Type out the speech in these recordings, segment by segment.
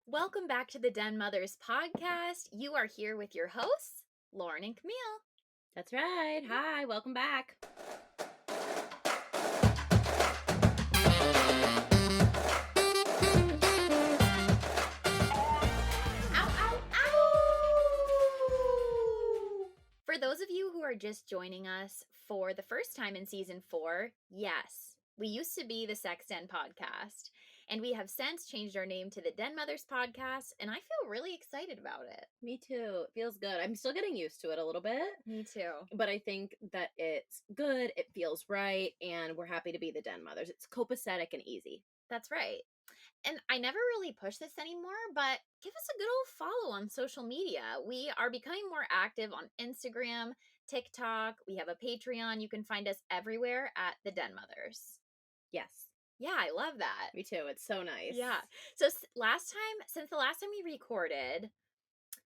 Welcome back to the Den Mothers podcast. You are here with your hosts, Lauren and Camille. That's right. Hi, welcome back. Ow, ow, ow! For those of you who are just joining us for the first time in season 4, yes, we used to be the Sex Den podcast, and we have since changed our name to the Den Mothers podcast, and I feel really excited about it. Me too. It feels good. I'm still getting used to it a little bit, Me too. but I think that it's good, it feels right, and we're happy to be the Den Mothers. It's copacetic and easy. That's right. And I never really push this anymore, but give us a good old follow on social media. We are becoming more active on Instagram, TikTok. We have a Patreon. You can find us everywhere at the Den Mothers. Yes. Yeah, I love that. Me too. It's so nice. Yeah. So since the last time we recorded,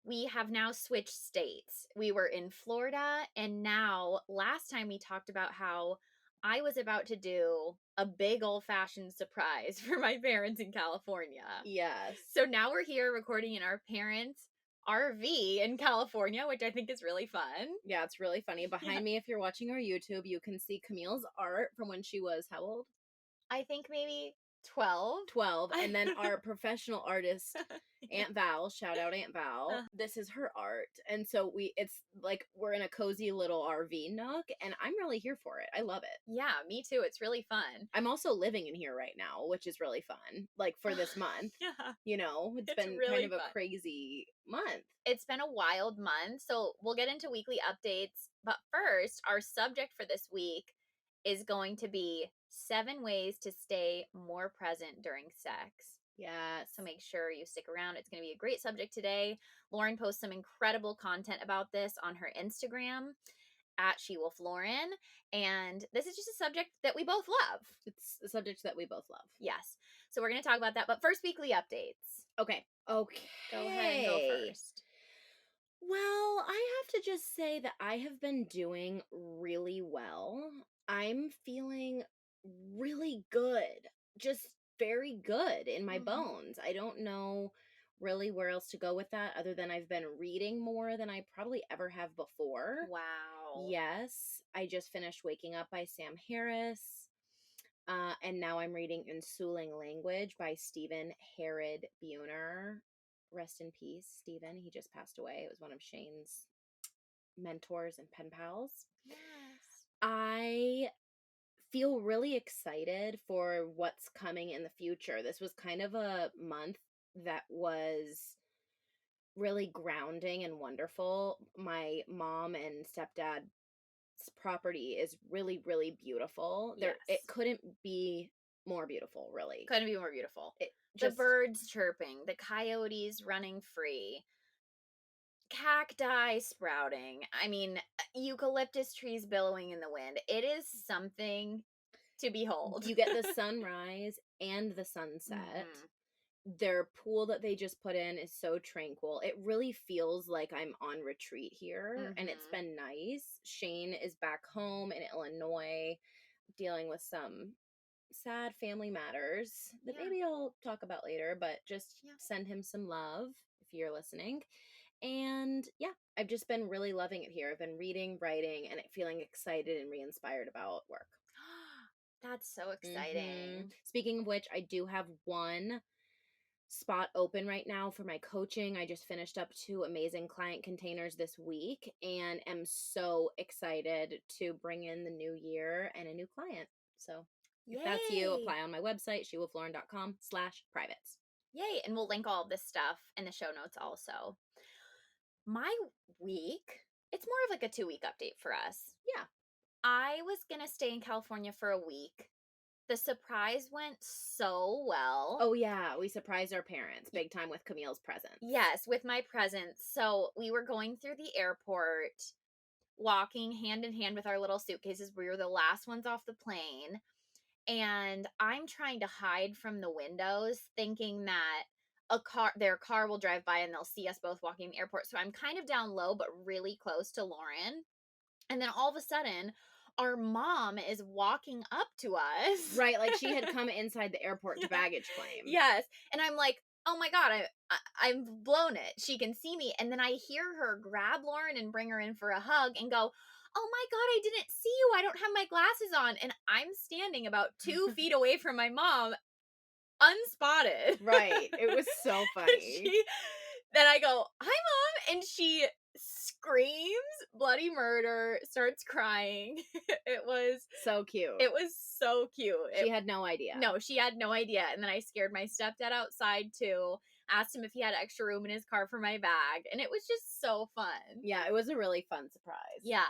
we have now switched states. We were in Florida, and now last time we talked about how I was about to do a big old-fashioned surprise for my parents in California. Yes. So now we're here recording in our parents' RV in California, which I think is really fun. Yeah, it's really funny. Behind me, if you're watching our YouTube, you can see Camille's art from when she was how old? I think maybe 12. 12. And then our professional artist, Aunt Val, shout out Aunt Val. This is her art. And so it's like we're in a cozy little RV nook, and I'm really here for it. I love it. Yeah, me too. It's really fun. I'm also living in here right now, which is really fun. Like for this month. Yeah. You know, it's been really kind of fun. a crazy month. It's been a wild month, so we'll get into weekly updates. But first, our subject for this week is going to be 7 ways to stay more present during sex. Yeah. So make sure you stick around. It's going to be a great subject today. Lauren posts some incredible content about this on her Instagram at SheWolfLauren. And this is just a subject that we both love. It's a subject that we both love. Yes. So we're going to talk about that. But first, weekly updates. Okay. Go ahead and go first. Well, I have to just say that I have been doing really well. I'm feeling really good. Just very good in my bones. I don't know really where else to go with that other than I've been reading more than I probably ever have before. Wow. Yes, I just finished Waking Up by Sam Harris. And now I'm reading Ensuing Language by Stephen Herod Buhner. Rest in peace, Stephen. He just passed away. It was one of Shane's mentors and pen pals. Yes. I feel really excited for what's coming in the future. This was kind of a month that was really grounding and wonderful. My mom and stepdad's property is really, really beautiful. Yes. It couldn't be more beautiful, really. Couldn't be more beautiful. The birds chirping, the coyotes running free, cacti sprouting. I mean, eucalyptus trees billowing in the wind. It is something to behold. You get the sunrise and the sunset. Mm-hmm. Their pool that they just put in is so tranquil. It really feels like I'm on retreat here, and it's been nice. Shane is back home in Illinois dealing with some sad family matters that maybe I'll talk about later, but just send him some love if you're listening. And yeah, I've just been really loving it here. I've been reading, writing, and feeling excited and re-inspired about work. That's so exciting. Speaking of which, I do have one spot open right now for my coaching. I just finished up 2 amazing client containers this week and am so excited to bring in the new year and a new client. So if that's you, apply on my website, shewolflauren.com/privates. Yay. And we'll link all of this stuff in the show notes also. My week, it's more of like a 2-week update for us. Yeah. I was going to stay in California for a week. The surprise went so well. Oh, yeah. We surprised our parents big time with Camille's present. Yes, with my presence. So we were going through the airport, walking hand in hand with our little suitcases. We were the last ones off the plane. And I'm trying to hide from the windows, thinking that their car will drive by and they'll see us both walking in the airport. So I'm kind of down low, but really close to Lauren. And then all of a sudden, our mom is walking up to us. Right, like she had come inside the airport to baggage claim. Yes. And I'm like, oh my God, I've blown it. She can see me. And then I hear her grab Lauren and bring her in for a hug and go, "Oh my God, I didn't see you. I don't have my glasses on." And I'm standing about 2 feet away from my mom, unspotted. Right. It was so funny. Then I go, "Hi, Mom." And she screams bloody murder, starts crying. It was So cute. it was so cute. She had no idea. No, she had no idea. And then I scared my stepdad outside too. Asked him if he had extra room in his car for my bag. And it was just so fun. Yeah, it was a really fun surprise. Yeah.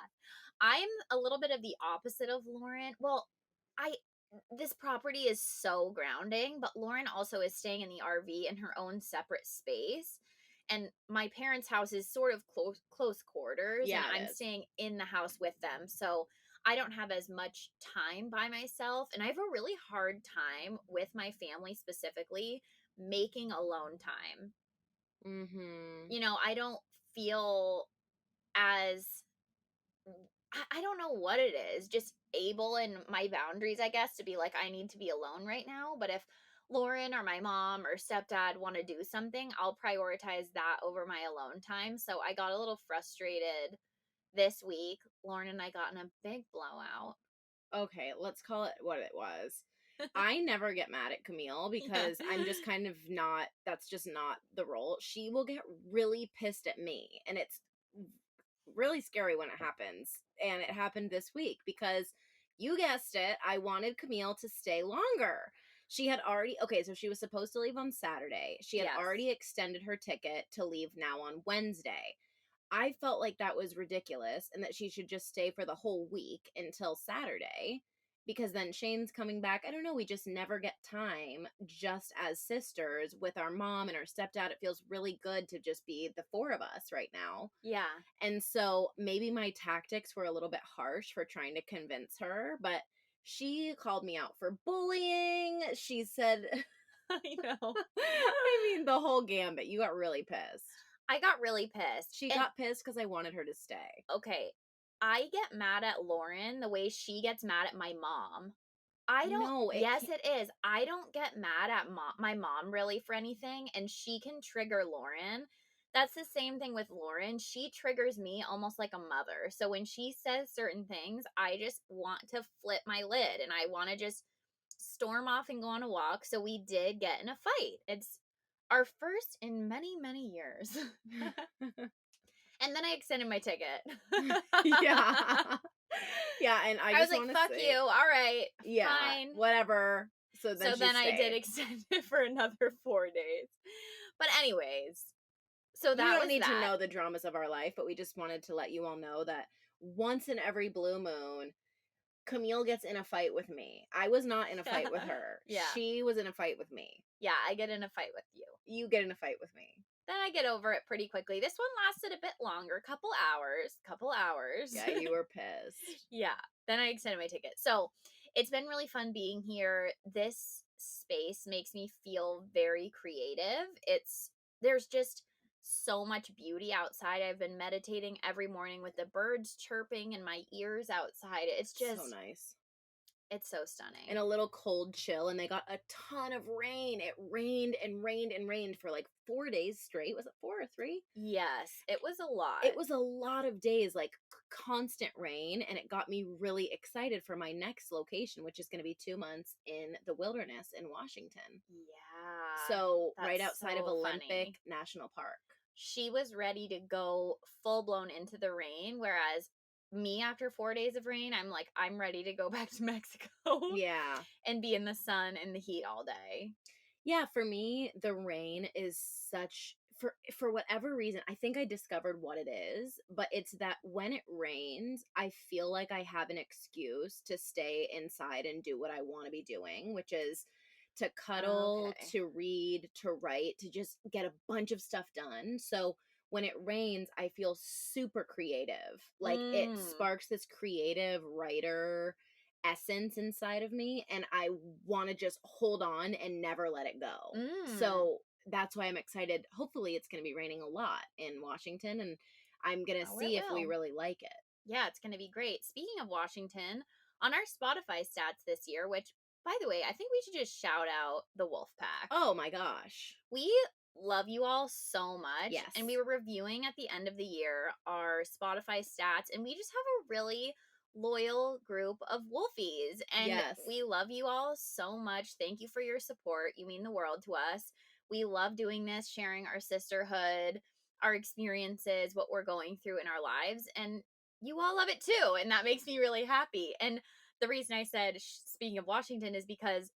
I'm a little bit of the opposite of Lauren. Well, I this property is so grounding, but Lauren also is staying in the RV in her own separate space. And my parents' house is sort of close quarters, Yeah, and it I'm is. staying in the house with them. So I don't have as much time by myself, and I have a really hard time with my family specifically making alone time. Mm-hmm. I don't feel as I don't know what it is, just able in my boundaries, I guess, to be like, I need to be alone right now. But if Lauren or my mom or stepdad want to do something, I'll prioritize that over my alone time. So I got a little frustrated this week. Lauren and I got in a big blowout. Okay, let's call it what it was. I never get mad at Camille Yeah. because I'm just kind of not, that's just not the role. She will get really pissed at me, and it's really scary when it happens. And it happened this week because you guessed it, I wanted Camille to stay longer. She had already, okay, so she was supposed to leave on Saturday. She had Yes. already extended her ticket to leave now on Wednesday. I felt like that was ridiculous and that she should just stay for the whole week until Saturday because then Shane's coming back. I don't know. We just never get time just as sisters with our mom and our stepdad. It feels really good to just be the four of us right now. Yeah. And so maybe my tactics were a little bit harsh for trying to convince her, but she called me out for bullying. She said, I know. I mean, the whole gambit. You got really pissed. I got really pissed. She And got pissed because I wanted her to stay. okay, I get mad at Lauren the way she gets mad at my mom. I don't No, it Yes, can't. it is. I don't get mad at my mom really for anything, and she can trigger Lauren. That's the same thing with Lauren. She triggers me almost like a mother. So when she says certain things, I just want to flip my lid and I want to just storm off and go on a walk. So we did get in a fight. It's our first in many, many years. And then I extended my ticket. Yeah. Yeah, and I I was just like, want to fuck say, you. All right, yeah, fine. whatever. So then So she then I did stayed. extend it for another 4 days. But, anyways, so You that don't was need to that. know the dramas of our life, but we just wanted to let you all know that once in every blue moon, Camille gets in a fight with me. I was not in a fight with her. Yeah. She was in a fight with me. Yeah, I get in a fight with you. You get in a fight with me. Then I get over it pretty quickly. This one lasted a bit longer, couple hours, couple hours. Yeah, you were pissed. Yeah. Then I extended my ticket. So it's been really fun being here. This space makes me feel very creative. There's just so much beauty outside. I've been meditating every morning with the birds chirping in my ears outside. So nice. It's so And stunning. a little cold chill, and they got a ton of rain. It rained and rained and rained for like 4 days straight. Was it 4 or 3? Yes, it was a lot. It was a lot of days, like constant rain, and it got me really excited for my next location, which is going to be 2 months in the wilderness in Washington. Yeah. So, right That's outside of so Olympic funny. National Park. She was ready to go full blown into the rain, whereas me, after 4 days of rain, I'm like, I'm ready to go back to Mexico Yeah. and be in the sun and the heat all day. Yeah, for me, the rain is such for whatever reason, I think I discovered what it is, but it's that when it rains, I feel like I have an excuse to stay inside and do what I want to be doing, which is to cuddle, Okay. to read, to write, to just get a bunch of stuff done. So when it rains, I feel super creative. Like it Mm. sparks this creative writer essence inside of me, and I want to just hold on and never let it go. Mm. So that's why I'm excited. Hopefully it's going to be raining a lot in Washington, and I'm going to Oh, it see if we will. really like it. Yeah, it's going to be great. Speaking of Washington, on our Spotify stats this year, which, by the way, I think we should just shout out the Wolf Pack. Oh my gosh. We love you all so much. Yes. And we were reviewing at the end of the year our Spotify stats, and we just have a really loyal group of Wolfies. And Yes. we love you all so much. Thank you for your support. You mean the world to us. We love doing this, sharing our sisterhood, our experiences, what we're going through in our lives. And you all love it too. And that makes me really happy. And the reason I said, speaking of Washington, is because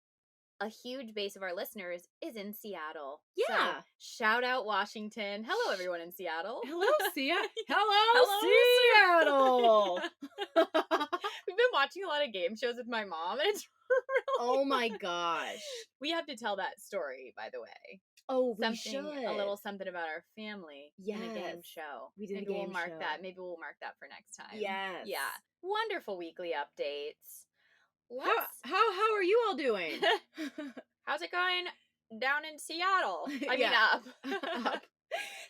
a huge base of our listeners is in Seattle. So Yeah. shout out Washington. Hello, everyone in Seattle. Hello, Seattle. Hello, Seattle. We've been watching a lot of game shows with my mom, and it's really Oh my fun. gosh. We have to tell that story, by the way. Oh, we Something, a should. little something about our family in a game Yes. show. We did a Maybe we'll game mark show. that. Maybe we'll mark that for next time. Yes. Yeah. Wonderful weekly updates. How are you all doing? How's it going down in Seattle? I mean, Yeah. up. Up.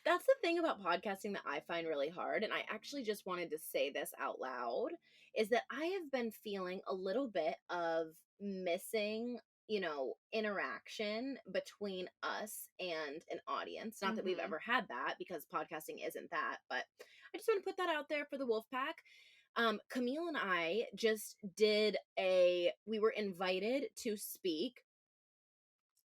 That's the thing about podcasting that I find really hard, and I actually just wanted to say this out loud, is that I have been feeling a little bit of missing, interaction between us and an audience. Not that we've ever had that, because podcasting isn't that, but I just want to put that out there for the Wolfpack. Camille and I just we were invited to speak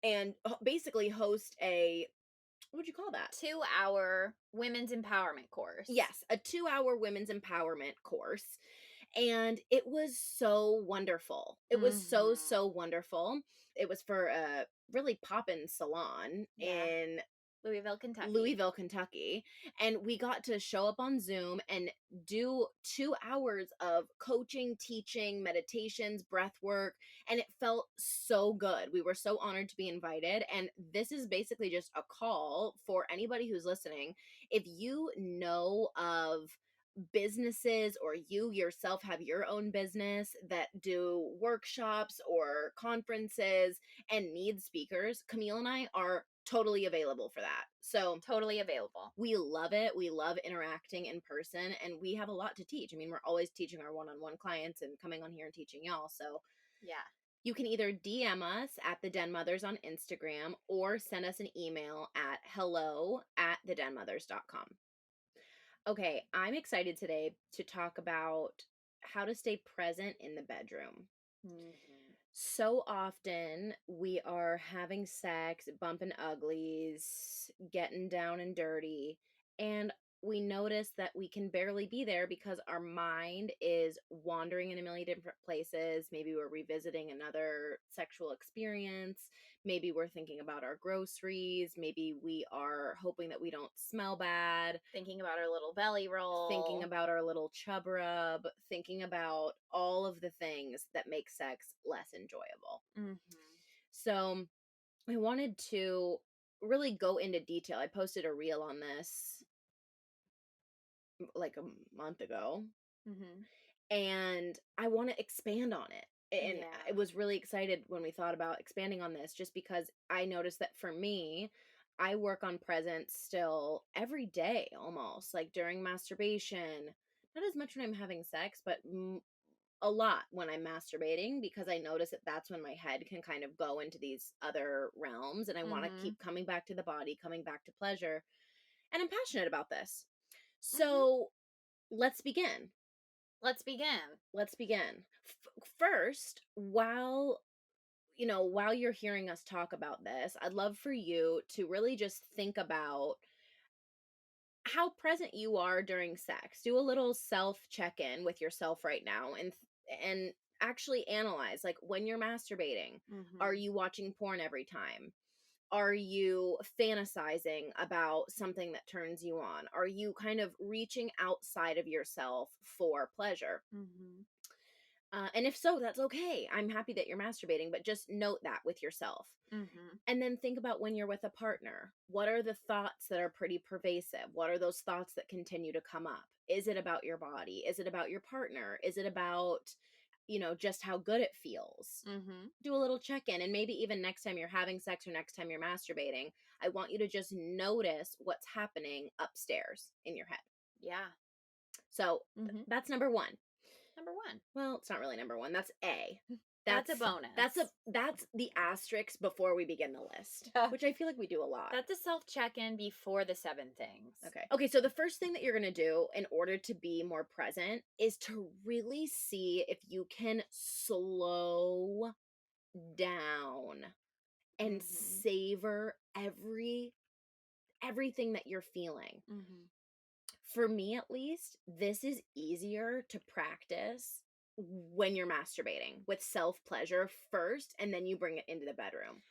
and basically host what would you call that? 2-hour women's empowerment course. Yes, a 2-hour women's empowerment course. And it was so wonderful. It was so wonderful. It was for a really poppin' salon in Louisville, Kentucky. And we got to show up on Zoom and do 2 hours of coaching, teaching, meditations, breath work, and it felt so good. We were so honored to be invited. And this is basically just a call for anybody who's listening. If you know of businesses, or you yourself have your own business that do workshops or conferences and need speakers, Camille and I are totally available for that. So totally available. We love it. We love interacting in person, and we have a lot to teach. I mean, we're always teaching our one-on-one clients and coming on here and teaching y'all. So yeah, you can either DM us at the Den Mothers on Instagram, or send us an email at hello@thedenmothers.com. Okay, I'm excited today to talk about how to stay present in the bedroom. So often we are having sex, bumping uglies, getting down and dirty, and we notice that we can barely be there because our mind is wandering in a million different places. Maybe we're revisiting another sexual experience. Maybe we're thinking about our groceries. Maybe we are hoping that we don't smell bad. Thinking about our little belly roll. Thinking about our little chub rub. Thinking about all of the things that make sex less enjoyable. So I wanted to really go into detail. I posted a reel on this like a month ago. And I want to expand on it. And I was really excited when we thought about expanding on this, just because I noticed that for me, I work on presence still every day, almost, like during masturbation. Not as much when I'm having sex, but a lot when I'm masturbating, because I notice that that's when my head can kind of go into these other realms, and I want to keep coming back to the body, coming back to pleasure. And I'm passionate about this. So let's begin. Let's begin. First, while you're hearing us talk about this, I'd love for you to really just think about how present you are during sex. Do a little self check-in with yourself right now, and actually analyze, like, when you're masturbating, are you watching porn every time? Are you fantasizing about something that turns you on? Are you kind of reaching outside of yourself for pleasure? And if so, that's okay. I'm happy that you're masturbating, but just note that with yourself. And then think about when you're with a partner. What are the thoughts that are pretty pervasive? What are those thoughts that continue to come up? Is it about your body? Is it about your partner? Is it about, just how good it feels? Do a little check-in, and maybe even next time you're having sex or next time you're masturbating, I want you to just notice what's happening upstairs in your head. Yeah. So that's number one. Number one. Well, it's not really number one. That's A. That's a That's bonus. a that's the asterisk before we begin the list, which I feel like we do a lot. That's a self-check-in before the 7 things. Okay. Okay, so the first thing that you're going to do in order to be more present is to really see if you can slow down and Mhm. savor everything that you're feeling. Mhm. For me at least, this is easier to practice when you're masturbating with self-pleasure first and then you bring it into the bedroom.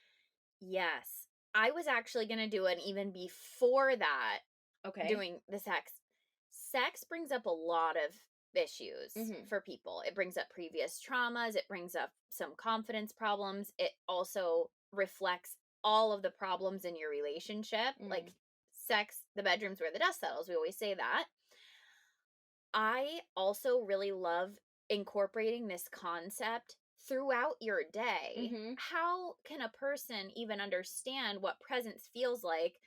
Yes. I was actually gonna do it even before that, Okay? doing the sex. Sex brings up a lot of issues Mhm. for people. It brings up previous traumas, it brings up some confidence problems. It also reflects all of the problems in your relationship. Like Mm. sex, the bedroom's where the dust settles. We always say that. I also really love incorporating this concept throughout your day. Mhm. How can a person even understand what presence feels like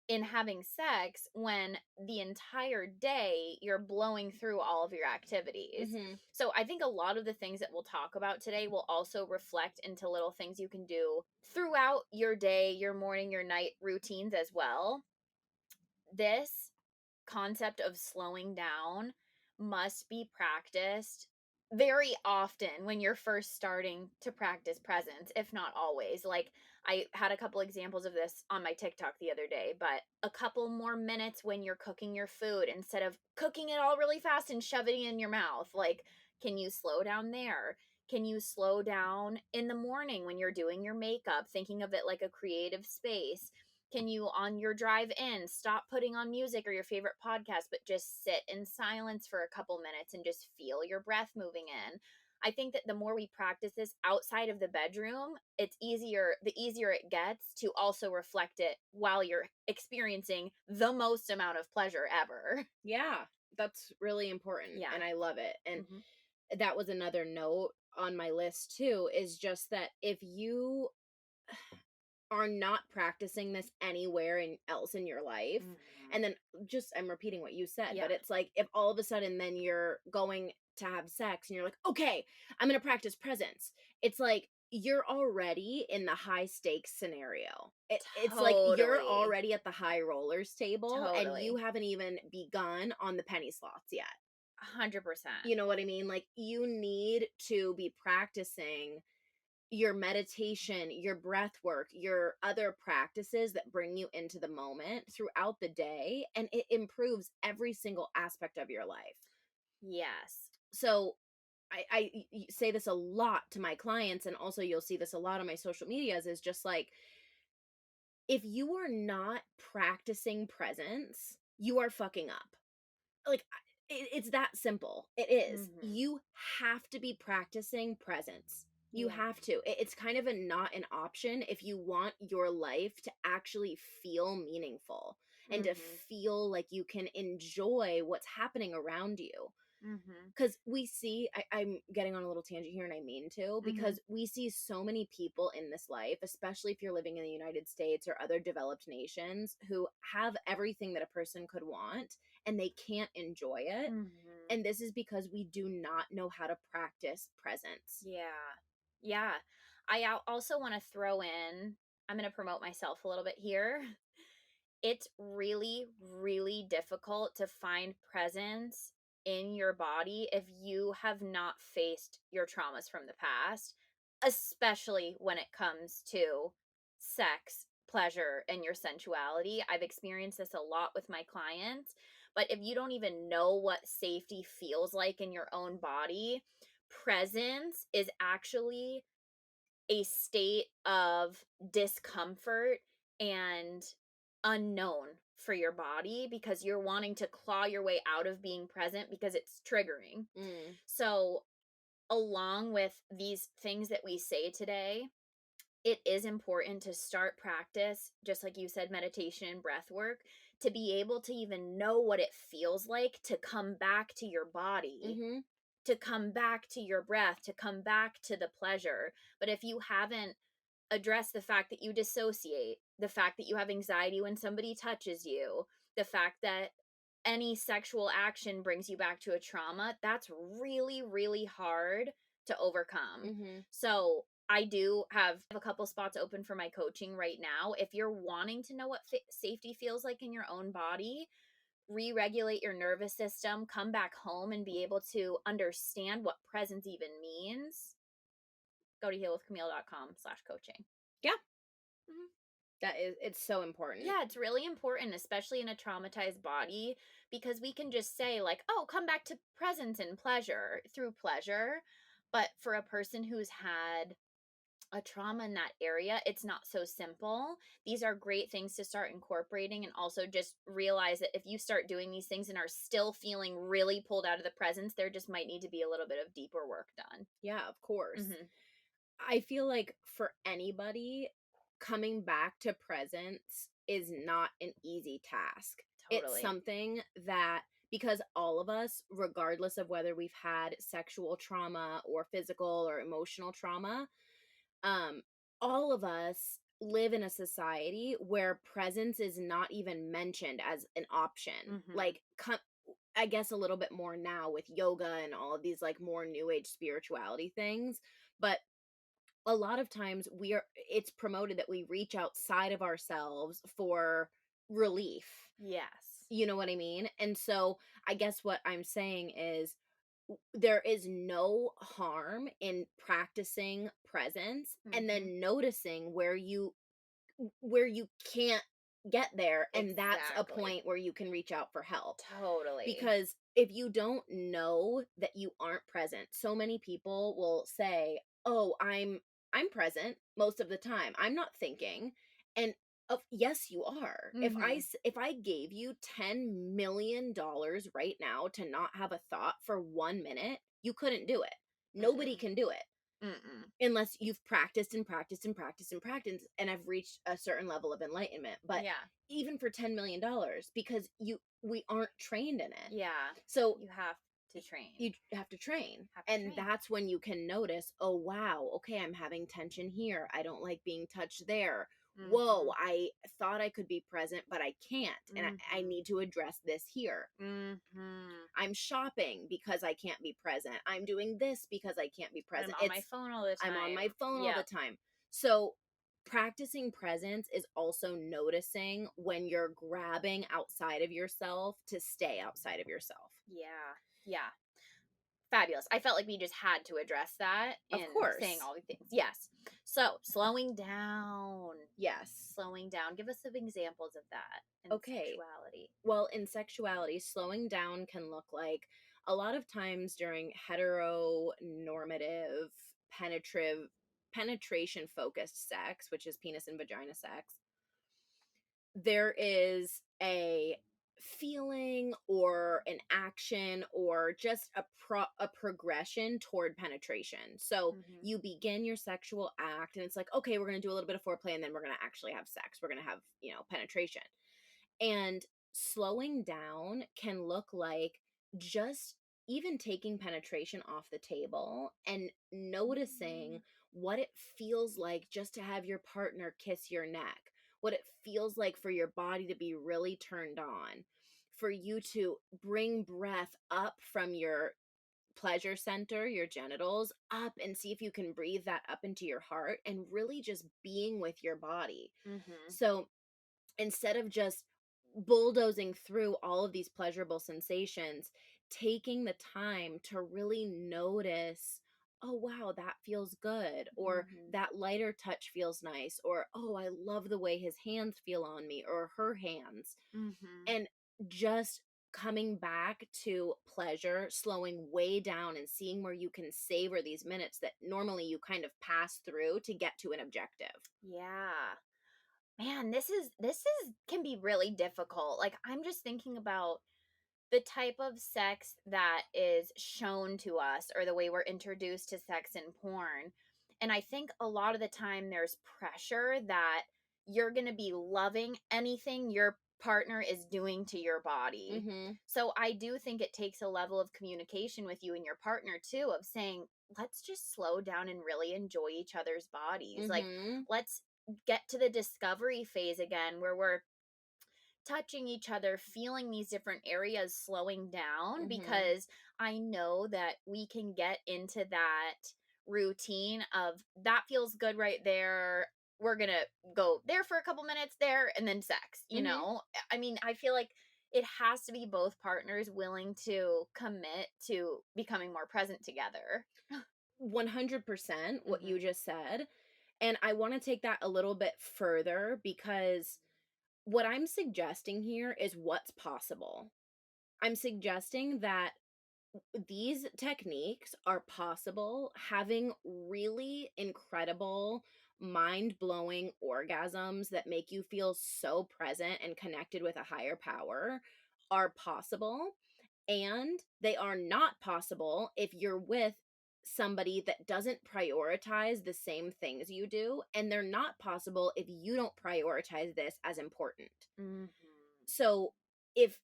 in having sex when the entire day you're blowing through all of your activities? Mhm. So, I think a lot of the things that we'll talk about today will also reflect into little things you can do throughout your day, your morning, your night routines as well. This concept of slowing down must be practiced very often when you're first starting to practice presence, if not always. Like, I had a couple examples of this on my TikTok the other day, but a couple more minutes when you're cooking your food instead of cooking it all really fast and shoving it in your mouth. Like, can you slow down there? Can you slow down in the morning when you're doing your makeup, thinking of it like a creative space? Can you, on your drive in, stop putting on music or your favorite podcast, but just sit in silence for a couple minutes and just feel your breath moving in? I think that the more we practice this outside of the bedroom, the easier it gets to also reflect it while you're experiencing the most amount of pleasure ever. Yeah, that's really important Yeah. and I love it. And Hmm. that was another note on my list too, is just that if you are not practicing this anywhere else in your life, Hmm. and then just I'm repeating what you said, Yeah. but it's like if all of a sudden then you're going to have sex and you're like, okay, I'm gonna practice presence. It's like you're already in the high stakes scenario. It's like you're Totally. already at the high rollers table and you Totally. haven't even begun on the penny slots yet. 100%. You know what I mean? Like you need to be practicing your meditation, your breath work, your other practices that bring you into the moment throughout the day, and it improves every single aspect of your life. Yes. So, say this a lot to my clients, and also you'll see this a lot on my social medias is just like, if you are not practicing presence, you are fucking up. Like it's that simple. It is. Hmm. You have to be practicing presence. You Yeah. have to. It's kind of a not an option if you want your life to actually feel meaningful and to Mhm. feel like you can enjoy what's happening around you. Mhm. Because we see, I'm getting on a little tangent here and I mean to, Mhm. because we see so many people in this life, especially if you're living in the United States or other developed nations, who have everything that a person could want and they can't enjoy it. Mhm. And this is because we do not know how to practice presence. Yeah. Yeah. Also want to throw in, I'm going to promote myself a little bit here. It's really, really difficult to find presence in your body if you have not faced your traumas from the past, especially when it comes to sex, pleasure, and your sensuality. I've experienced this a lot with my clients, but if you don't even know what safety feels like in your own body, presence is actually a state of discomfort and unknown for your body because you're wanting to claw your way out of being present because it's triggering. Mm. So, along with these things that we say today, it is important to start practice, just like you said, meditation and breath work, to be able to even know what it feels like to come back to your body, Mhm. to come back to your breath, to come back to the pleasure. But if you haven't addressed the fact that you dissociate, the fact that you have anxiety when somebody touches you, the fact that any sexual action brings you back to a trauma, that's really, really hard to overcome. Mhm. So I do have a couple spots open for my coaching right now. If you're wanting to know what safety feels like in your own body, re-regulate your nervous system, come back home and be able to understand what presence even means, go to healwithcamille.com/coaching. Yeah. Mhm. It's so important. Yeah, it's really important, especially in a traumatized body, because we can just say, like, oh, come back to presence and pleasure through pleasure. But for a person who's had a trauma in that area, it's not so simple. These are great things to start incorporating, and also just realize that if you start doing these things and are still feeling really pulled out of the presence, there just might need to be a little bit of deeper work done. Yeah, of course. Mhm. I feel like for anybody, coming back to presence is not an easy task. It's Totally. something that, because all of us, regardless of whether we've had sexual trauma or physical or emotional trauma, um, all of us live in a society where presence is not even mentioned as an option. Mhm. Like, I guess a little bit more now with yoga and all of these like more new age spirituality things, but a lot of times it's promoted that we reach outside of ourselves for relief. Yes. You know what I mean? And so I guess what I'm saying is there is no harm in practicing presence and Mhm. then noticing where you can't get there, and that's a Exactly. point where you can reach out for help. Totally. Because if you don't know that you aren't present, so many people will say, "Oh, I'm present most of the time. I'm not thinking." And of yes, you are. Mhm. If I gave you $10 million right now to not have a thought for 1 minute, you couldn't do it. Nobody Mm-mm. can do it Mm-mm. unless you've practiced and practiced and practiced and practiced and have reached a certain level of enlightenment. But Yeah. even for $10 million, because we aren't trained in it, Yeah. so You have to train. you have to train. Have to And train. that's when you can notice, oh wow, okay, I'm having tension here, I don't like being touched there. Whoa, Mhm. I thought I could be present but I can't, and I Mhm. need to address this here. Mhm. I'm shopping because I can't be present. I'm doing this because I can't be I'm present. on my phone all the I'm on time. my phone all the Yep. time. So, practicing presence is also noticing when you're grabbing outside of yourself to stay outside of yourself. Yeah. Yeah. Fabulous. I felt like we just had to address that Of in saying course. all the things. Yes. So, slowing down. Yes. Slowing down. Give us some examples of that in Okay. sexuality. Well, in sexuality, slowing down can look like a lot of times during heteronormative, penetrative, penetration focused sex, which is penis and vagina sex, there is a feeling or an action or just a progression toward penetration. So Mhm. you begin your sexual act and it's like, okay, we're going to do a little bit of foreplay and then we're going to actually have sex. We're going to have, penetration. And slowing down can look like just even taking penetration off the table and noticing Mhm. what it feels like just to have your partner kiss your neck, what it feels like for your body to be really turned on, for you to bring breath up from your pleasure center, your genitals, up and see if you can breathe that up into your heart and really just being with your body. Mhm. So instead of just bulldozing through all of these pleasurable sensations, taking the time to really notice, oh, wow, that feels good, or Mhm. that lighter touch feels nice, or oh, I love the way his hands feel on me, or her hands. Mhm. And just coming back to pleasure, slowing way down and seeing where you can savor these minutes that normally you kind of pass through to get to an objective. Yeah. Man, this is can be really difficult. Like, I'm just thinking about the type of sex that is shown to us, or the way we're introduced to sex in porn. And I think a lot of the time there's pressure that you're going to be loving anything your partner is doing to your body. Mm-hmm. So I do think it takes a level of communication with you and your partner too, of saying, let's just slow down and really enjoy each other's bodies. Like, Mm-hmm. let's get to the discovery phase again, where we're touching each other, feeling these different areas slowing down, Mm-hmm. because I know that we can get into that. routine of that feels good right there. We're going to go there for a couple minutes there and then sex, you Mhm. know? I mean, I feel like it has to be both partners willing to commit to becoming more present together. 100% what you Mhm. just said. And I want to take that a little bit further because what I'm suggesting here is what's possible. I'm suggesting that these techniques are possible. Having really incredible, mind blowing orgasms that make you feel so present and connected with a higher power are possible. And they are not possible if you're with somebody that doesn't prioritize the same things you do. And they're not possible if you don't prioritize this as important. Mhm. So, if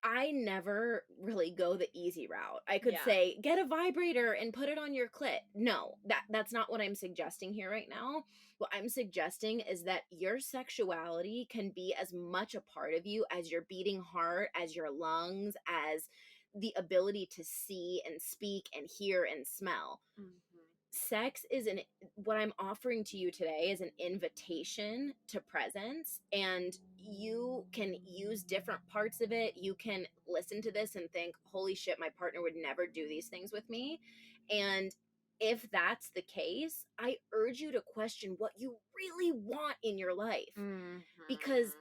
I never really go the easy route. I could Yeah. say, "Get a vibrator and put it on your clit." No, that's not what I'm suggesting here right now. What I'm suggesting is that your sexuality can be as much a part of you as your beating heart, as your lungs, as the ability to see and speak and hear and smell. Mhm. Sex is an what I'm offering to you today is an invitation to presence, and you can use different parts of it. You can listen to this and think, "Holy shit, my partner would never do these things with me." And if that's the case, I urge you to question what you really want in your life, Mhm. because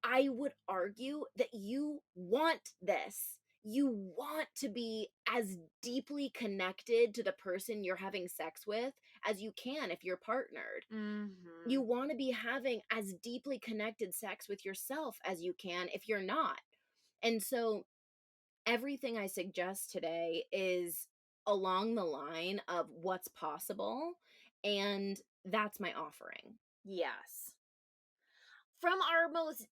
I would argue that you want this. You want to be as deeply connected to the person you're having sex with as you can if you're partnered. You Mhm. want to be having as deeply connected sex with yourself as you can if you're not. And so everything I suggest today is along the line of what's possible. And that's my offering. Yes. From our most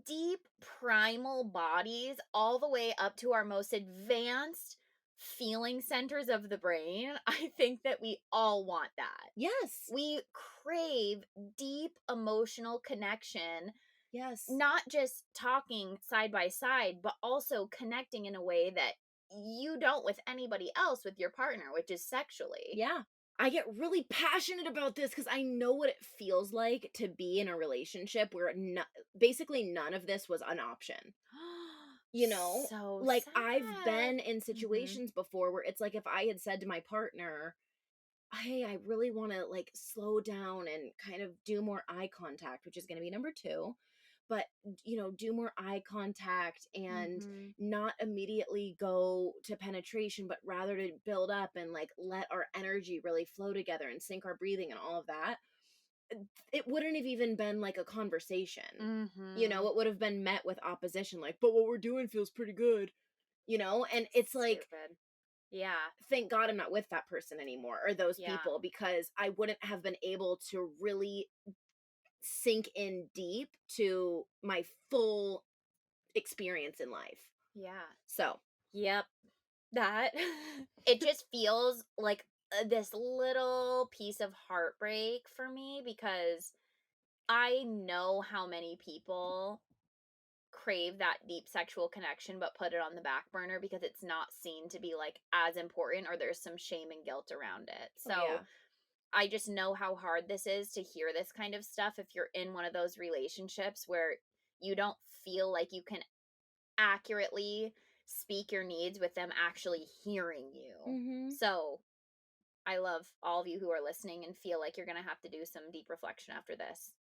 deep primal bodies all the way up to our most advanced feeling centers of the brain, I think that we all want that. Yes. We crave deep emotional connection, Yes. not just talking side by side, but also connecting in a way that you don't with anybody else with your partner, which is sexually. Yeah. I get really passionate about this because I know what it feels like to be in a relationship where basically none of this was an option. You know, So like I've sad. been in Mhm. situations before where it's like if I had said to my partner, "Hey, I really want to like slow down and kind of do more eye contact," which is going to be number 2. But, do more eye contact and Mhm. not immediately go to penetration, but rather to build up and like let our energy really flow together and sync our breathing and all of that. It wouldn't have even been like a conversation. Mhm. It would have been met with opposition, like, "But what we're doing feels pretty good," and it's like, Stupid. Yeah. thank God I'm not with that person anymore or those Yeah. people, because I wouldn't have been able to really sink in deep to my full experience in life. Yeah. So, Yep. That it just feels like this little piece of heartbreak for me because I know how many people crave that deep sexual connection but put it on the back burner because it's not seen to be like as important or there's some shame and guilt around it. oh So, yeah. I just know how hard this is to hear this kind of stuff if you're in one of those relationships where you don't feel like you can accurately speak your needs with them actually hearing you. Mhm. So, I love all of you who are listening and feel like you're going to have to do some deep reflection after this.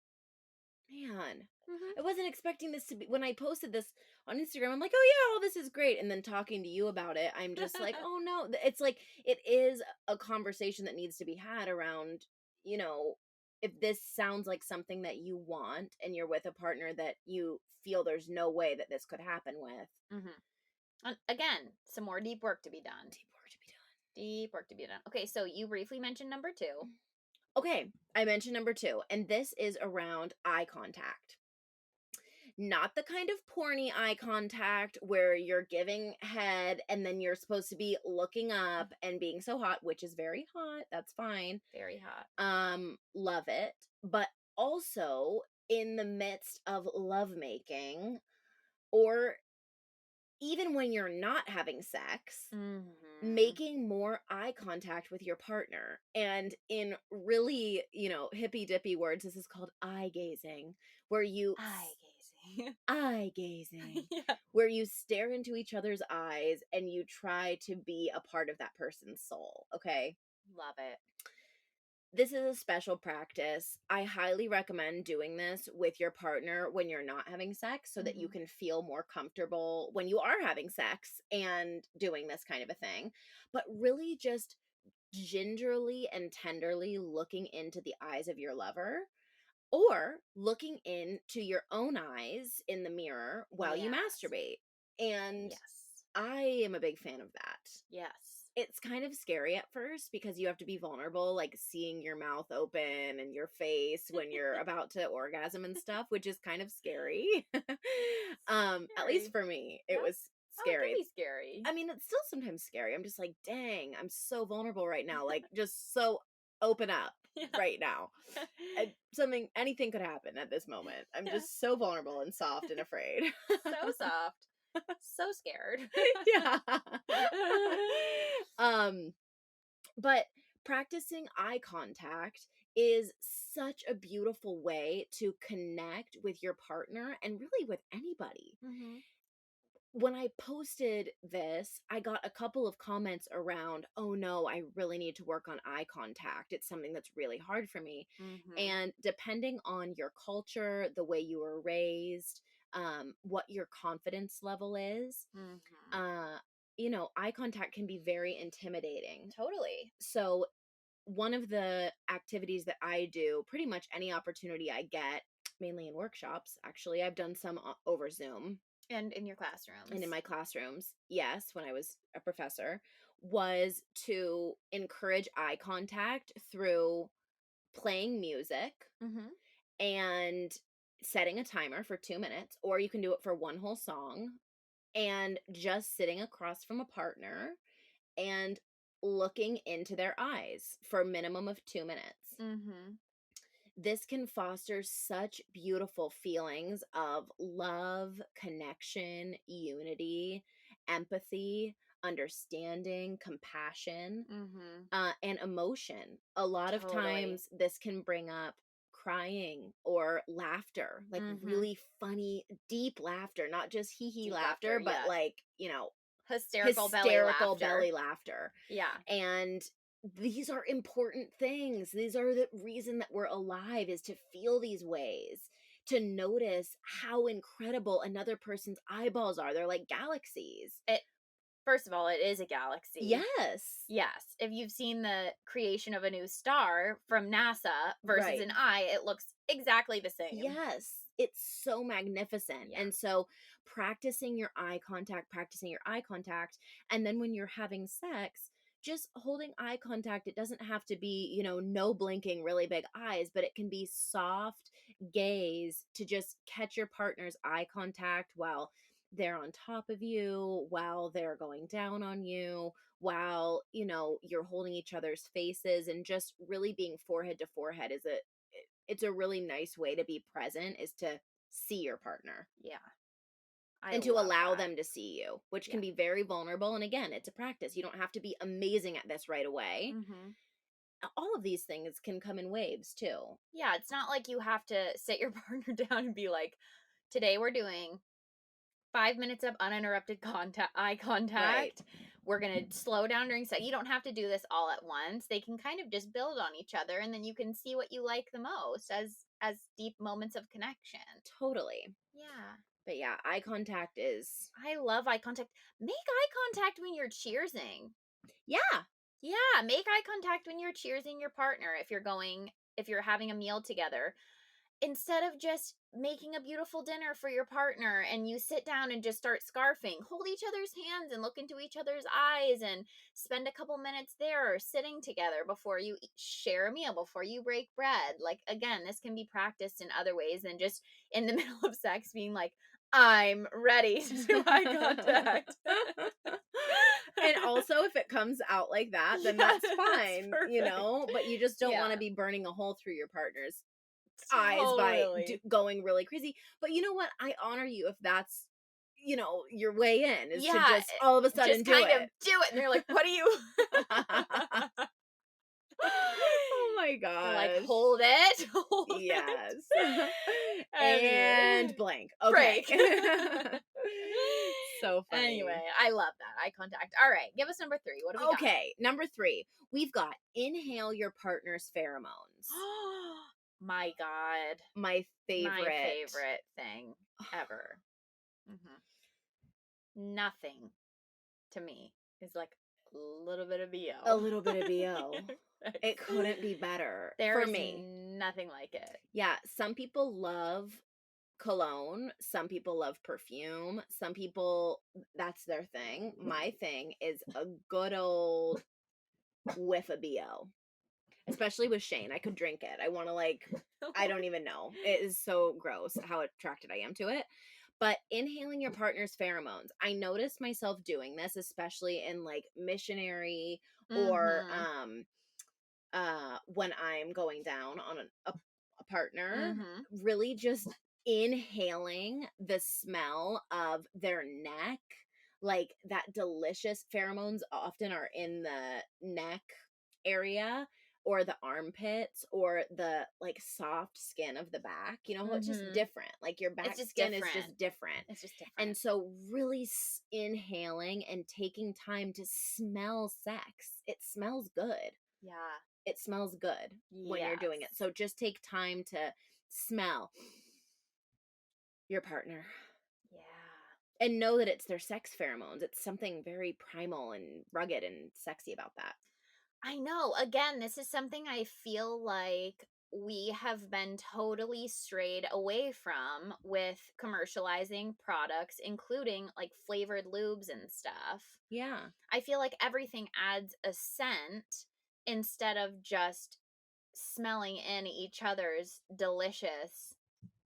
Man, Mhm. I wasn't expecting this to be when I posted this on Instagram. I'm like, "Oh yeah, all this is great." And then talking to you about it, I'm just like, "Oh no." It's like it is a conversation that needs to be had around, you know, if this sounds like something that you want and you're with a partner that you feel there's no way that this could happen with. Mhm. And again, some more deep work to be done. Deep work to be Deep work to be done. Okay, so you briefly mentioned number 2. done. Okay, I mentioned number 2, and this is around eye contact. Not the kind of porny eye contact where you're giving head and then you're supposed to be looking up and being so hot, which is very hot. That's fine. Very hot. Love it. But also in the midst of lovemaking, or even when you're not having sex, Mhm. making more eye contact with your partner. And in really, hippy dippy words, this is called eye gazing, where you Eye gazing. eye gazing, Yeah. where you stare into each other's eyes and you try to be a part of that person's soul. Okay. Love it. This is a special practice. I highly recommend doing this with your partner when you're not having sex so that you Mhm. can feel more comfortable when you are having sex and doing this kind of a thing. But really just gingerly and tenderly looking into the eyes of your lover or looking into your own eyes in the mirror while you Yes. masturbate. And Yes. I am a big fan of that. Yes. It's kind of scary at first because you have to be vulnerable, like seeing your mouth open and your face when you're about to orgasm and stuff, which is kind of scary. At least Scary. for me, it Yeah. was Oh, it can scary. be scary. I mean, it's still sometimes scary. I'm just like, dang, I'm so vulnerable right now. Like, just so open up Yeah. right now. Anything could happen at this moment. I'm Yeah. just so vulnerable and soft and afraid. So soft. So scared. Yeah. um, but practicing eye contact is such a beautiful way to connect with your partner and really with anybody. Mhm. When I posted this, I got a couple of comments around, oh no, I really need to work on eye contact. It's something that's really hard for me. Mhm. And depending on your culture, the way you were raised, what your confidence level is, Mhm. uh, eye contact can be very intimidating. Totally. So, one of the activities that I do, pretty much any opportunity I get, mainly in workshops, actually, I've done some over Zoom And in your and in classrooms. my classrooms, yes, when I was a professor, was to encourage eye contact through playing music Mhm. and setting a timer for 2 minutes, or you can do it for one whole song, and just sitting across from a partner and looking into their eyes for a minimum of 2 minutes. Mhm. This can foster such beautiful feelings of love, connection, unity, empathy, understanding, compassion, Mhm. and emotion. A lot of Totally. times, this can bring up crying or laughter, like Mhm. really funny, deep laughter, not just hee hee Deep laughter, laughter, but yes. like, Hysterical belly hysterical laughter. belly laughter. Yeah. And these are important things. These are the reason that we're alive, is to feel these ways, to notice how incredible another person's eyeballs are. They're like galaxies. It First of all, it is a galaxy. Yes. Yes. If you've seen the creation of a new star from NASA versus Right. an eye, it looks exactly the same. Yes. It's so magnificent. Yeah. And so practicing your eye contact, and then when you're having sex, just holding eye contact. It doesn't have to be, no blinking, really big eyes, but it can be soft gaze to just catch your partner's eye contact while they're on top of you, while they're going down on you, while, you're holding each other's faces, and just really being forehead to forehead it's a really nice way to be present, is to see your partner Yeah. I and to love allow that. them to see you, which can Yeah. be very vulnerable. And again, it's a practice. You don't have to be amazing at this right away. Mhm. All of these things can come in waves too. Yeah, it's not like you have to sit your partner down and be like, "Today we're doing 5 minutes of uninterrupted eye Right. contact. We're going to slow down during sex." You don't have to do this all at once. They can kind of just build on each other, and then you can see what you like the most as deep moments of connection. Totally. Yeah. But yeah, eye contact is, I love eye contact. Make eye contact when you're cheersing. yeah, Yeah, make eye contact when you're cheersing your partner if you're having a meal together. Instead of just making a beautiful dinner for your partner and you sit down and just start scarfing, hold each other's hands and look into each other's eyes and spend a couple minutes there sitting together before you share a meal, before you break bread. Like, again, this can be practiced in other ways than just in the middle of sex being like, "I'm ready to do eye contact." and also if it comes out like that, then Yeah, that's that's fine, perfect. but you just don't want to Yeah, be burning a hole through your partner's eyes by totally. going really crazy. But you know what? I honor you if that's your way in is to Yeah, just all of a sudden just do kind of it. do it, and they're like, "What are you?" Oh my They're like, gosh. "Hold it, hold it." Yes. And Anyway, blank. Okay. break. So funny. Anyway, I love that eye contact. All right, give us number 3. What do we got? Okay, number 3. We've got inhale your partner's pheromones. My god. My My favorite. favorite thing ever. Mhm. Nothing to me is like a little bit of A BO. little bit of BO. It couldn't be better There for is me. nothing like it. Yeah, some people love cologne, some people love perfume, some people that's their thing. My thing is a good old whiff of BO. Especially with Shane. I could drink it. I want to I don't even know. It is so gross how attracted I am to it. But inhaling your partner's pheromones. I noticed myself doing this, especially in missionary or Mhm. when I'm going down on a partner, Mhm. really just inhaling the smell of their neck, like that delicious pheromones often are in the neck area or the armpits or the soft skin of the back. It's just Mhm. different. Like your It's back just skin is different. just different. It's just different. And so, really inhaling and taking time to smell sex, it smells good. Yeah. It smells good when you're doing it. Yes. So, just take time to smell your partner Yeah. and know that it's their sex pheromones. It's something very primal and rugged and sexy about that. I know. Again, this is something I feel like we have been totally strayed away from with commercializing products, including like flavored lubes and stuff. Yeah. I feel like everything adds a scent instead of just smelling in each other's delicious,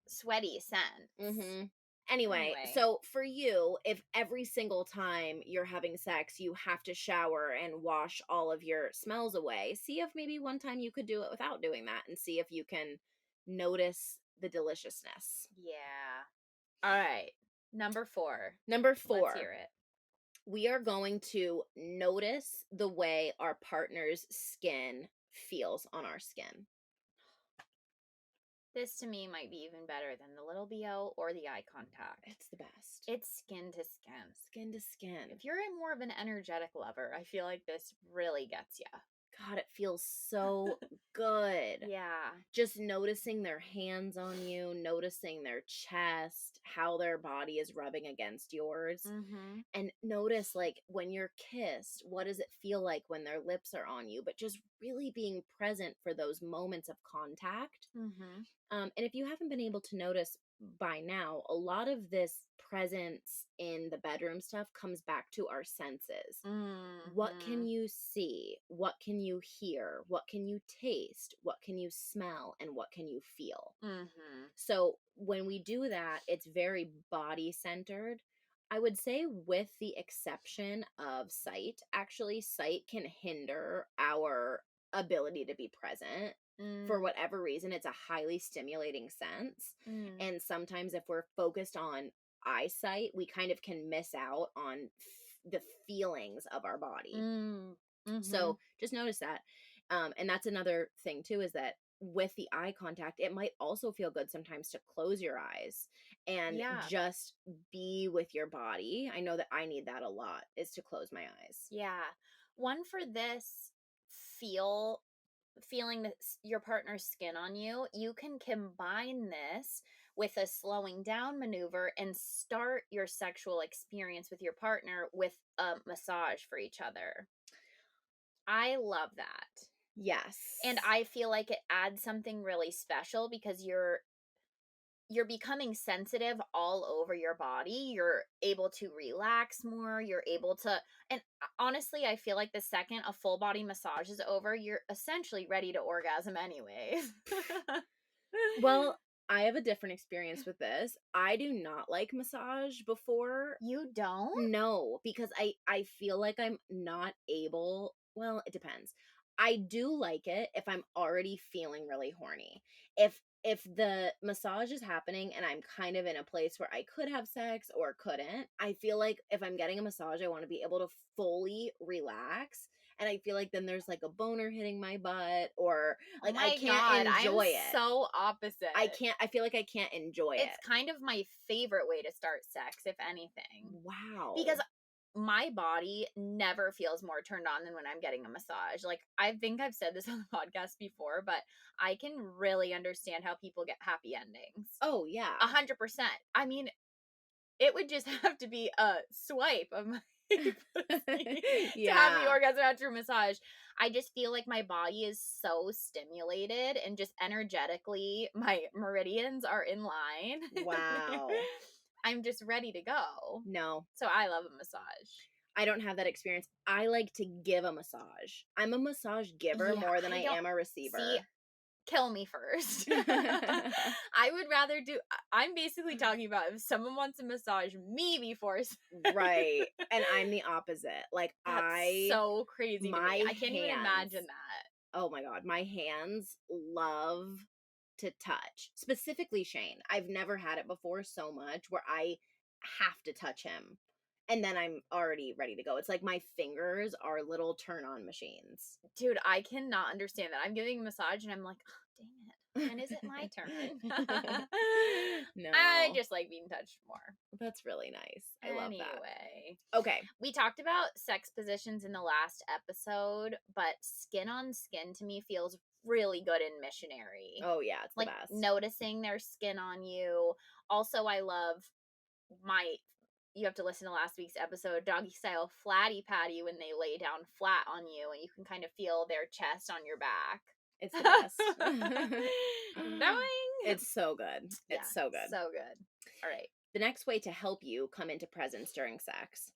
sweaty scents. Mhm. Anyway, Anyway, so for you, if every single time you're having sex, you have to shower and wash all of your smells away, see if maybe one time you could do it without doing that and see if you can notice the deliciousness. yeah. All right. Number 4. Number Let's 4, hear it. we are going to notice the way our partner's skin feels on our skin. This to me might be even better than the little BO or the eye contact. It's the best. It's skin to skin. Skin to skin. If you're more of an energetic lover, I feel like this really gets you. God, it feels so good. Yeah. Just noticing their hands on you, noticing their chest, how their body is rubbing against yours. Mhm. And notice, when you're kissed, what does it feel like when their lips are on you? But just really being present for those moments of contact. Mhm. And if you haven't been able to notice by now, a lot of this presence in the bedroom stuff comes back to our senses. What can Mhm. you see? What can you hear? What can you taste? What can you smell? And what can you feel? Mhm. So when we do that, it's very body centered. I would say, with the exception of sight, actually, sight can hinder our ability to be present. For Mm. whatever reason, it's a highly stimulating sense. Mm. And sometimes, if we're focused on eyesight, we kind of can miss out on the feelings of our body. Mm. So Mhm. just notice that. And that's another thing too, is that with the eye contact, it might also feel good sometimes to close your eyes and Yeah. just be with your body. I know that I need that a lot, is to close my eyes. Yeah. One for this feeling your partner's skin on you, you can combine this with a slowing down maneuver and start your sexual experience with your partner with a massage for each other. I love that. And Yes. I feel like it adds something really special because you're becoming sensitive all over your body. You're able to relax more. You're able to, and honestly, I feel like the second a full body massage is over, you're essentially ready to orgasm anyways. Well, I have a different experience with this. I do not like massage before. You don't? No, because I feel like I'm not able, well, it depends. I do like it if I'm already feeling really horny. If if the massage is happening and I'm kind of in a place where I could have sex or couldn't, I feel like if I'm getting a massage, I want to be able to fully relax. And I feel like then there's like a boner hitting my butt, or Oh like I my can't god, I'm enjoy it. so opposite. I feel like I can't enjoy It's it. kind of my favorite way to start sex, if anything. Wow. Because my body never feels more turned on than when I'm getting a massage. Like, I think I've said this on the podcast before, but I can really understand how people get happy endings. Oh, yeah. 100%. I mean, it would just have to be a swipe of my pussy to have the orgasm after a massage. I just feel like my body is so stimulated, and just energetically, my meridians are in line. Wow. I'm just ready to go. No. So I love a massage. I don't have that experience. I like to give a massage. I'm a massage giver more than I am a receiver. See, kill me first. I would rather I'm basically talking about if someone wants to massage me before sex. Right. And I'm the opposite. Like, That's so crazy to me. I can't even imagine that. Oh my God. My hands love to touch. Specifically Shane. I've never had it before so much where I have to touch him. And then I'm already ready to go. It's like my fingers are little turn-on machines. Dude, I cannot understand that. I'm giving a massage and I'm like, oh, dang it. When is it my turn? No. I just like being touched more. That's really nice. I love that. Anyway. Okay. We talked about sex positions in the last episode, but skin on skin to me feels really good in missionary. Oh, yeah. It's like the best. Noticing their skin on you. Also, I love you have to listen to last week's episode, doggy style flatty patty, when they lay down flat on you and you can kind of feel their chest on your back. It's the best. Knowing. It's so good. It's so good. So good. All right. The next way to help you come into presence during sex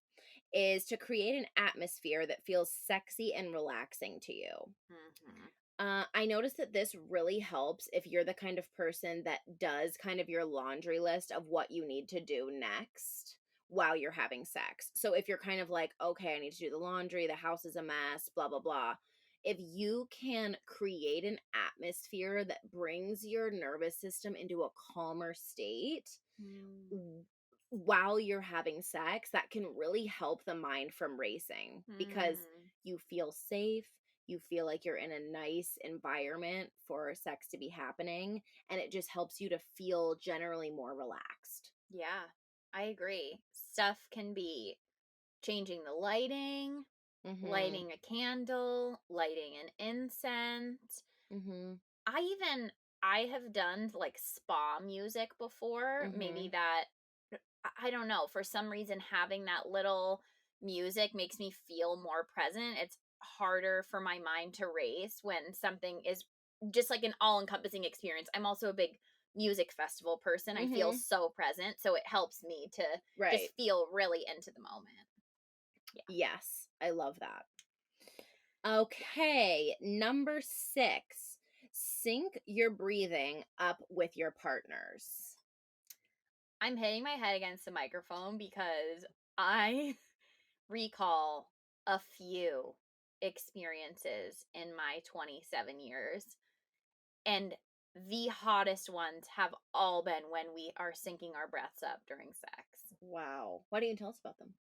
is to create an atmosphere that feels sexy and relaxing to you. Mm-hmm. I noticed that this really helps if you're the kind of person that does kind of your laundry list of what you need to do next while you're having sex. So if you're kind of like, okay, I need to do the laundry, the house is a mess, blah, blah, blah. If you can create an atmosphere that brings your nervous system into a calmer state while you're having sex, that can really help the mind from racing because you feel safe. You feel like you're in a nice environment for sex to be happening, and it just helps you to feel generally more relaxed. Yeah, I agree. Stuff can be changing the lighting, lighting a candle, lighting an incense. I have done like spa music before. Maybe that, I don't know, for some reason having that little music makes me feel more present. It's harder for my mind to race when something is just like an all-encompassing experience. I'm also a big music festival person. I feel so present, so it helps me to just feel really into the moment. Yeah. Yes, I love that. Okay, number 6, sync your breathing up with your partners. I'm hitting my head against the microphone because I recall a few experiences in my 27 years, and the hottest ones have all been when we are syncing our breaths up during sex. Wow. Why don't you tell us about them?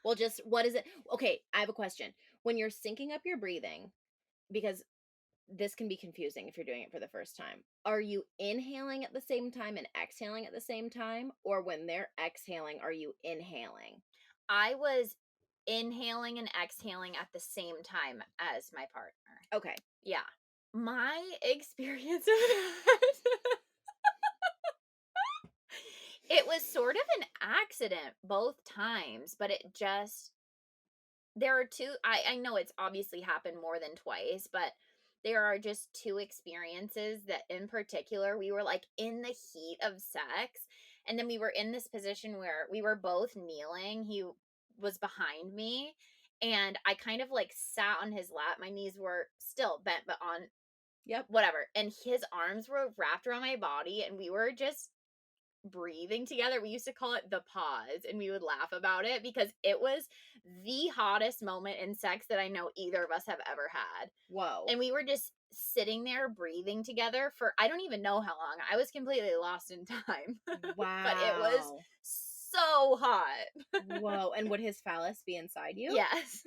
Well, just what is it? Okay, I have a question. When you're syncing up your breathing, because this can be confusing if you're doing it for the first time, are you inhaling at the same time and exhaling at the same time? Or when they're exhaling, are you inhaling? I was inhaling and exhaling at the same time as my partner. Okay. Yeah. My experience of that, it was sort of an accident both times, but there are two, I know it's obviously happened more than twice, but there are just two experiences that in particular, we were like in the heat of sex, and then we were in this position where we were both kneeling. He was behind me, and I kind of like sat on his lap. My knees were still bent, but on whatever. And his arms were wrapped around my body, and we were just breathing together. We used to call it the pause, and we would laugh about it because it was the hottest moment in sex that I know either of us have ever had. Whoa. And we were just sitting there breathing together for I don't even know how long. I was completely lost in time. But it was Wow. so hot. Whoa. And would his phallus be inside you? Yes.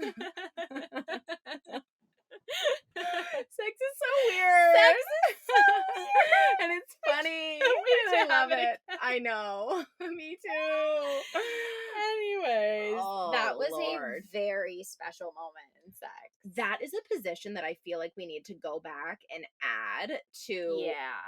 Sex is so weird. Sex is so weird. And it's funny. Can't wait And to I have love it it. again. I know. Me too. Anyways, that Oh, was a Lord. very special moment in sex. That is a position that I feel like we need to go back and add to Yeah.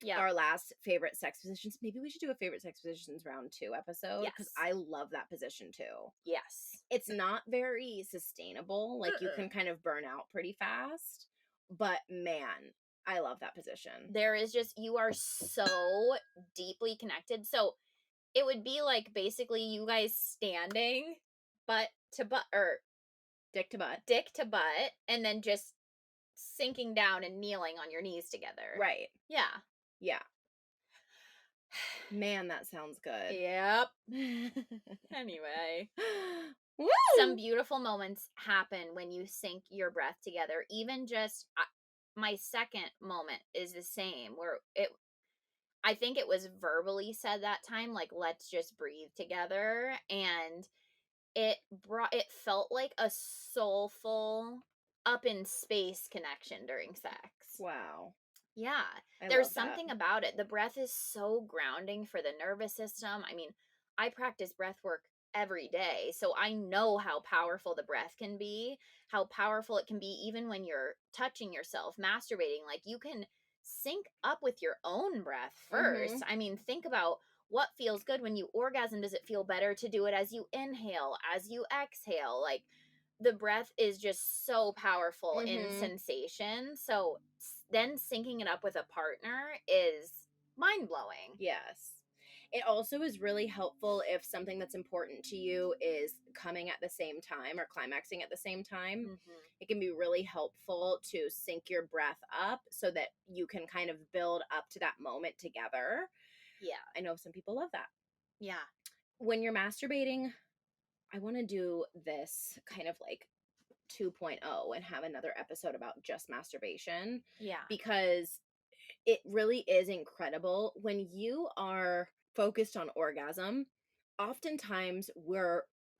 Yeah. our last favorite sex positions. Maybe we should do a favorite sex positions round 2 episode because Yes. I love that position too. Yes. It's not very sustainable. Like you can kind of burn out pretty fast, but man, I love that position. There is just you are so deeply connected. So it would be like basically you guys standing butt to butt or Dick to butt. dick to butt and then just sinking down and kneeling on your knees together. Right. Yeah. Yeah. Man, that sounds good. Yep. Anyway, Woo! some beautiful moments happen when you sync your breath together. Even just my second moment is the same where I think it was verbally said that time like let's just breathe together and it felt like a soulful up in space connection during sex. Wow. Yeah. I There's love that. something about it. The breath is so grounding for the nervous system. I mean, I practice breath work every day, so I know how powerful the breath can be, how powerful it can be even when you're touching yourself, masturbating. Like you can sync up with your own breath first. I mean, think about what feels good when you orgasm. Does it feel better to do it as you inhale, as you exhale? Like the breath is just so powerful in sensation. So then syncing it up with a partner is mind blowing. Yes. It also is really helpful if something that's important to you is coming at the same time or climaxing at the same time. It can be really helpful to sync your breath up so that you can kind of build up to that moment together. Yeah. I know some people love that. Yeah. When you're masturbating, I want to do this kind of like 2.0 and have another episode about just masturbation Yeah. because it really is incredible when you are focused on orgasm. Oftentimes,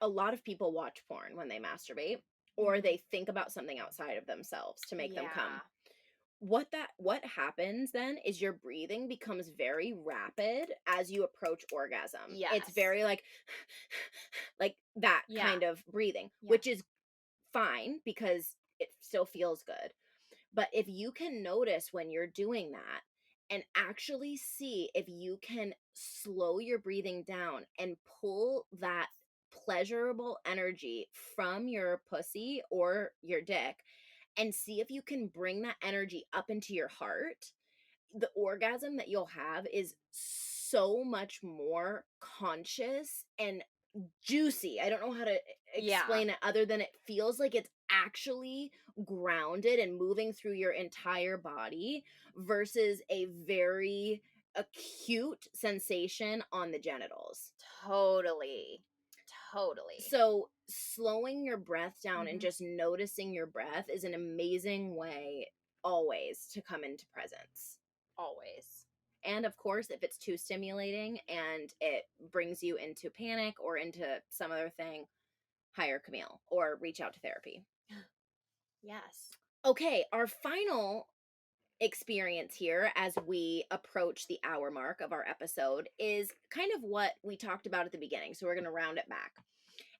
a lot of people watch porn when they masturbate or they think about something outside of themselves to make them come. What happens then is your breathing becomes very rapid as you approach orgasm. Yes. It's very like that kind of breathing, which is fine because it still feels good. But if you can notice when you're doing that and actually see if you can slow your breathing down and pull that pleasurable energy from your pussy or your dick and see if you can bring that energy up into your heart, the orgasm that you'll have is so much more conscious and juicy. I don't know how to explain it other than it feels like it's actually grounded and moving through your entire body versus a very acute sensation on the genitals. Totally. Totally. So, slowing your breath down and just noticing your breath is an amazing way always to come into presence. Always. And of course, if it's too stimulating and it brings you into panic or into some other thing, hire Camille or reach out to therapy. Yes. Okay, our final experience here as we approach the hour mark of our episode is kind of what we talked about at the beginning. So we're going to round it back.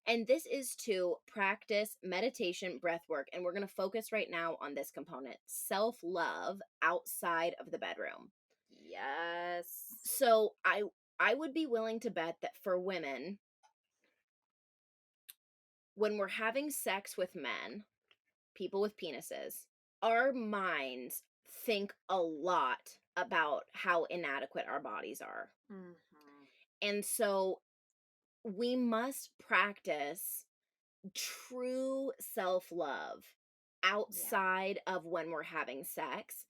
And this is to practice meditation, breath work, and we're going to focus right now on this component, self-love outside of the bedroom. Yes. So I would be willing to bet that for women, when we're having sex with men, people with penises, our minds think a lot about how inadequate our bodies are. And so we must practice true self-love outside of when we're having sex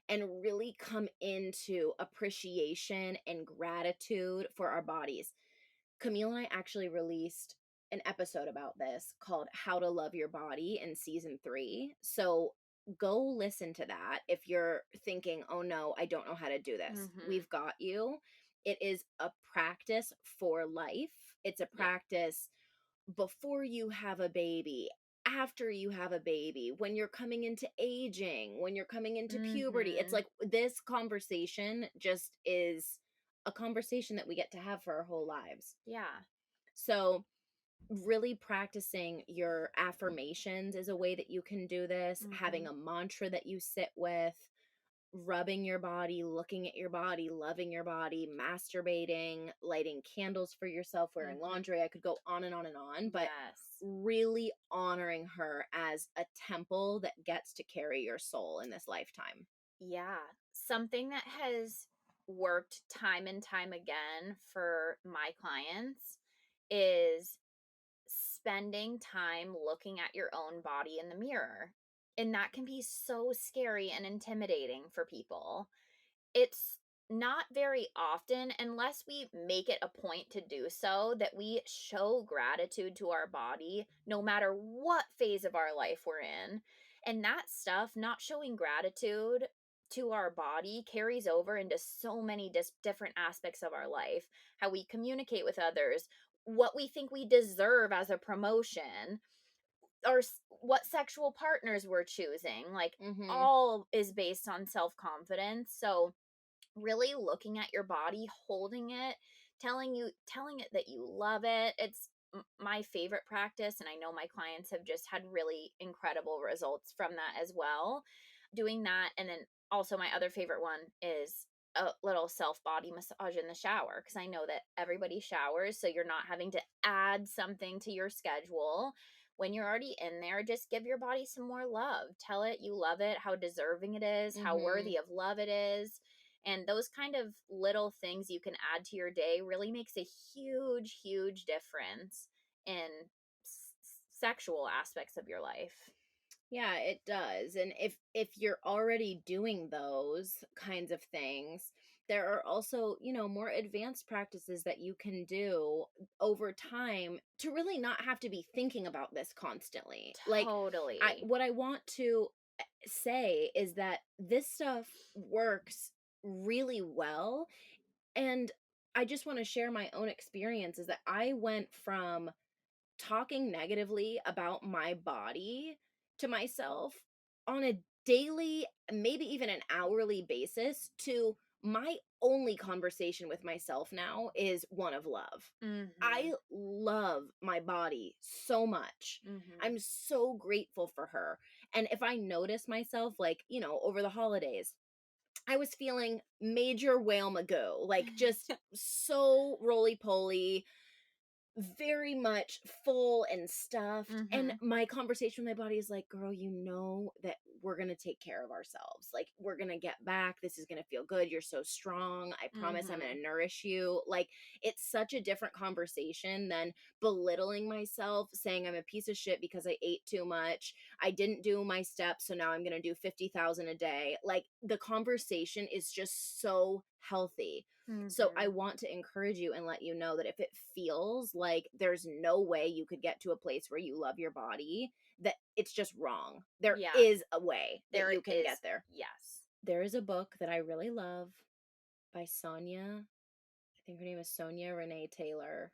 and really come into appreciation and gratitude for our bodies. Camille and I actually released an episode about this called How to Love Your Body in season 3. So go listen to that if you're thinking, "Oh no, I don't know how to do this." Mhm. We've got you. It is a practice for life. It's a Yeah. practice before you have a baby, after you have a baby, when you're coming into aging, when you're coming into puberty. It's Mhm. like this conversation just is a conversation that we get to have for our whole lives. Yeah. So, really practicing your affirmations is a way that you can do this, having Mhm. a mantra that you sit with, rubbing your body, looking at your body, loving your body, masturbating, lighting candles for yourself, wearing Mhm. laundry. I could go on and on and on, but Yes. really honoring her as a temple that gets to carry your soul in this lifetime. Yeah. Something that has worked time and time again for my clients is spending time looking at your own body in the mirror. And that can be so scary and intimidating for people. It's not very often, unless we make it a point to do so, that we show gratitude to our body no matter what phase of our life we're in. And that stuff, not showing gratitude to our body, carries over into so many different aspects of our life. How we communicate with others, what we think we deserve as a promotion, or what sexual partners we're choosing. Like, Mhm. all is based on self confidence. So, really looking at your body, holding it, telling it that you love it. It's my favorite practice, and I know my clients have just had really incredible results from that as well. Doing that, and then also my other favorite one is a little self body massage in the shower, because I know that everybody showers, so you're not having to add something to your schedule. When you're already in there, just give your body some more love. Tell it you love it, how deserving it is, how Mhm. worthy of love it is. And those kind of little things you can add to your day really makes a huge, huge difference in sexual aspects of your life. Yeah, it does. And if you're already doing those kinds of things, there are also, more advanced practices that you can do over time to really not have to be thinking about this constantly. Like, I Totally. what I want to say is that this stuff works really well, and I just want to share my own experience is that I went from talking negatively about my body to myself on a daily, maybe even an hourly basis, to my only conversation with myself now is one of love. I Mhm. love my body so much. Mhm. I'm so grateful for her. And if I notice myself, like, over the holidays, I was feeling major whale magoo, like just so roly poly, very much full and stuffed, and Mhm. my conversation with my body is like, "Girl, you know that we're gonna take care of ourselves. Like, we're gonna get back. This is gonna feel good. You're so strong. I promise I'm gonna Mhm. nourish you." Like, it's such a different conversation than belittling myself, saying I'm a piece of shit because I ate too much. I didn't do my steps, so now I'm gonna do 50,000 a day. Like, the conversation is just so healthy. So I Mhm. want to encourage you and let you know that if it feels like there's no way you could get to a place where you love your body, that it's just wrong. There Yeah, is a way that there you can get is. there. Yes. There is a book that I really love by Sonia. I think her name is Sonia Renee Taylor,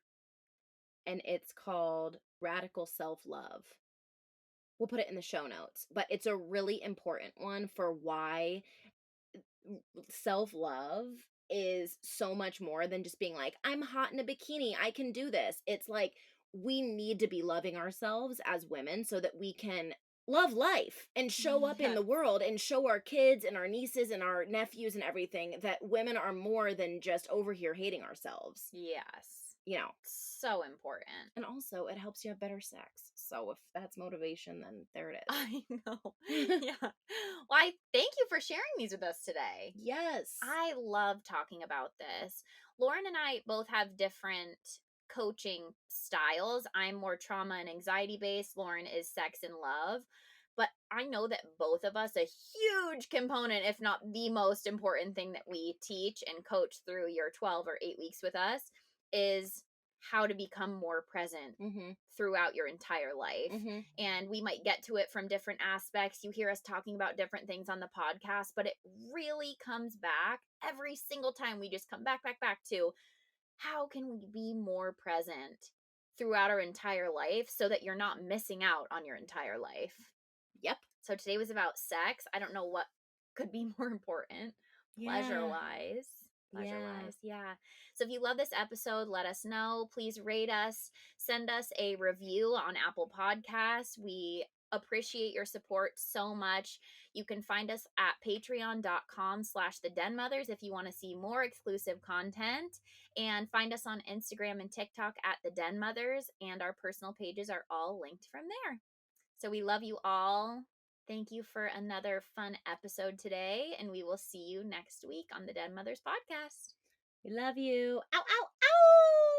and it's called Radical Self Love. We'll put it in the show notes, but it's a really important one for why self love is so much more than just being like, I'm hot in a bikini, I can do this. It's like we need to be loving ourselves as women so that we can love life and show up in Yes. the world and show our kids and our nieces and our nephews and everything that women are more than just over here hating ourselves, Yes. you know. So important. And also, it helps you have better sex. So if that's motivation, then there it I know. is. Yeah. Well, I thank you for sharing these with us today. Yes. I love talking about this. Lauren and I both have different coaching styles. I'm more trauma and anxiety based. Lauren is sex and love. But I know that both of us, a huge component, if not the most important thing that we teach and coach through your 12 or 8 weeks with us, is how to become more present Mhm. throughout your entire life. Mhm. And we might get to it from different aspects. You hear us talking about different things on the podcast, but it really comes back every single time. We just come back to how can we be more present throughout our entire life so that you're not missing out on your entire life. Yep. So today was about sex. I don't know what could be more important pleasure Yeah. wise. Pleasure Yeah. wise. Yeah. So if you love this episode, let us know. Please rate us, send us a review on Apple Podcasts. We appreciate your support so much. You can find us at patreon.com/the if you want to see more exclusive content, and find us on Instagram and TikTok at the Den Mothers, and our personal pages are all linked from there. So we love you all. Thank you for another fun episode today, and we will see you next week on the Den Mothers podcast. We love you. Ow, ow, ow!